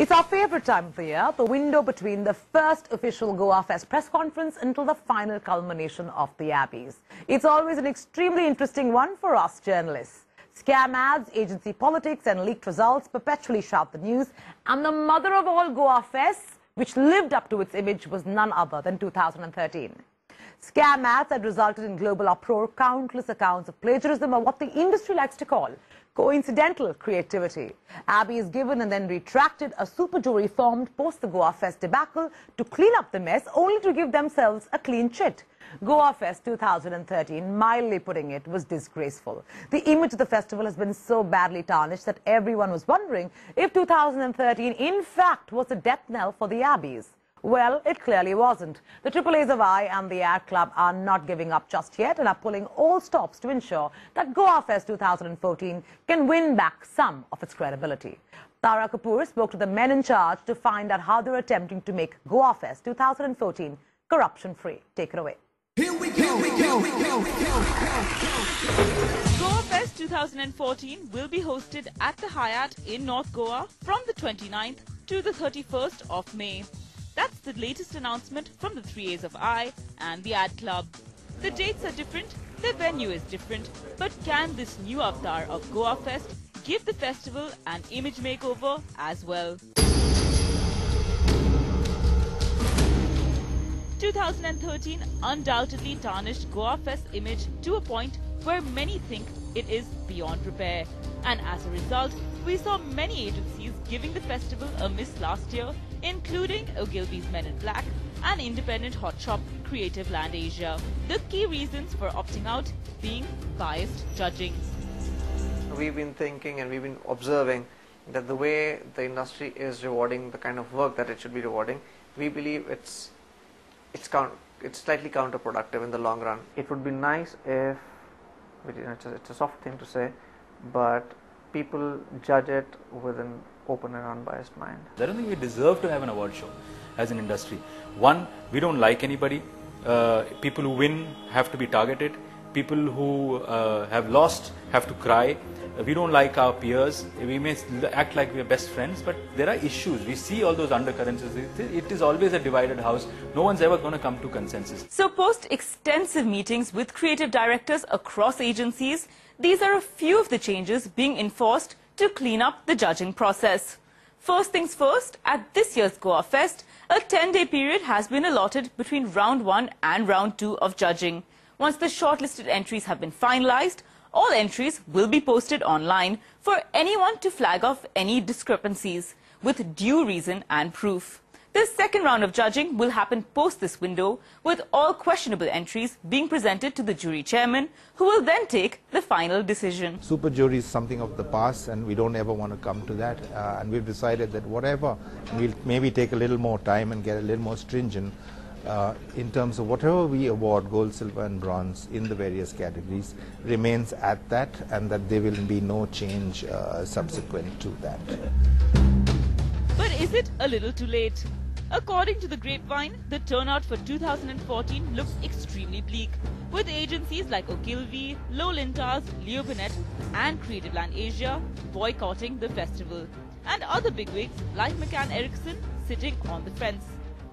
It's our favourite time of the year, the window between the first official Goa Fest press conference until the final culmination of the Abbeys. It's always an extremely interesting one for us journalists. Scam ads, agency politics and leaked results perpetually shout the news, and the mother of all Goa Fests, which lived up to its image, was none other than 2013. Scam ads had resulted in global uproar. Countless accounts of plagiarism are what the industry likes to call coincidental creativity. Abbeys given and then retracted, a super jury formed post the Goa Fest debacle to clean up the mess, only to give themselves a clean chit. Goa Fest 2013, mildly putting it, was disgraceful. The image of the festival has been so badly tarnished that everyone was wondering if 2013 in fact was a death knell for the Abbeys. Well, it clearly wasn't. The AAAs of I and the Ad Club are not giving up just yet and are pulling all stops to ensure that Goa Fest 2014 can win back some of its credibility. Tara Kapoor spoke to the men in charge to find out how they're attempting to make Goa Fest 2014 corruption-free. Take it away. Here we go. Goa Fest 2014 will be hosted at the Hyatt in North Goa from the 29th to the 31st of May. That's the latest announcement from the 3As of I and the Ad Club. The dates are different, the venue is different, but can this new avatar of Goa Fest give the festival an image makeover as well? 2013 undoubtedly tarnished Goa Fest's image to a point where many think it is beyond repair. And as a result, we saw many agencies giving the festival a miss last year, including Ogilvy's Men in Black and independent hotshop Creative Land Asia. The key reasons for opting out being biased judging. We've been thinking and we've been observing that the way the industry is rewarding the kind of work that it should be rewarding, we believe it's slightly counterproductive in the long run. It would be nice if, it's a soft thing to say, but people judge it with an open and unbiased mind. I don't think we deserve to have an award show as an industry. One, we don't like anybody. People who win have to be targeted. People who have lost have to cry. We don't like our peers. We may act like we are best friends, but there are issues. We see all those undercurrents. It is always a divided house. No one's ever going to come to consensus. So post extensive meetings with creative directors across agencies, these are a few of the changes being enforced to clean up the judging process. First things first, at this year's Goa Fest, a 10-day period has been allotted between round 1 and round 2 of judging. Once the shortlisted entries have been finalized, all entries will be posted online for anyone to flag off any discrepancies with due reason and proof. The second round of judging will happen post this window, with all questionable entries being presented to the jury chairman, who will then take the final decision. Super jury is something of the past and we don't ever want to come to that, and we've decided that whatever, we'll maybe take a little more time and get a little more stringent in terms of whatever we award, gold, silver and bronze in the various categories, remains at that, and that there will be no change subsequent to that. But is it a little too late? According to the grapevine, the turnout for 2014 looks extremely bleak, with agencies like Ogilvy, Low Lintas, Leo Burnett and Creative Land Asia boycotting the festival, and other bigwigs like McCann Erickson sitting on the fence.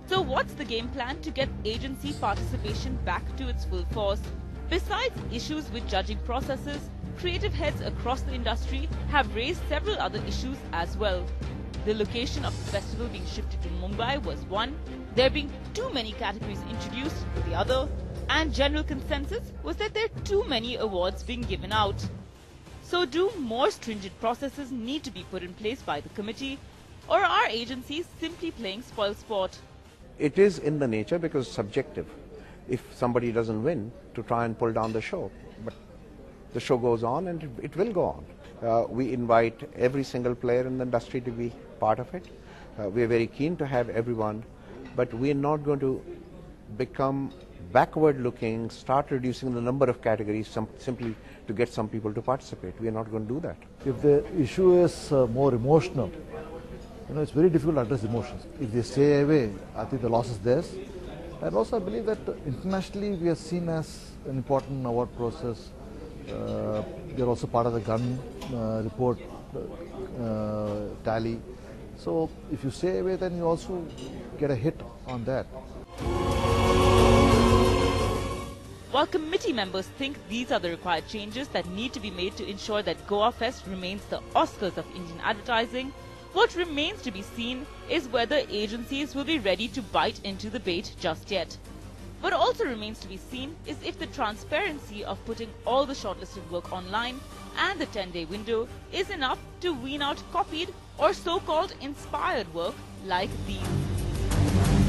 So what's the game plan to get agency participation back to its full force? Besides issues with judging processes, creative heads across the industry have raised several other issues as well. The location of the festival being shifted to Mumbai was one, there being too many categories introduced the other, and general consensus was that there are too many awards being given out. So do more stringent processes need to be put in place by the committee, or are agencies simply playing spoilsport? It is in the nature, because subjective. If somebody doesn't win, to try and pull down the show, but the show goes on and it will go on. We invite every single player in the industry to be part of it. We are very keen to have everyone, but we are not going to become backward looking, start reducing the number of categories simply to get some people to participate. We are not going to do that. If the issue is more emotional, it's very difficult to address emotions. If they stay away, I think the loss is theirs. And also I believe that internationally we are seen as an important award process. We are also part of the gun report tally. So if you stay away, then you also get a hit on that. While committee members think these are the required changes that need to be made to ensure that Goa Fest remains the Oscars of Indian advertising, what remains to be seen is whether agencies will be ready to bite into the bait just yet. What also remains to be seen is if the transparency of putting all the shortlisted work online and the 10-day window is enough to wean out copied or so-called inspired work like these.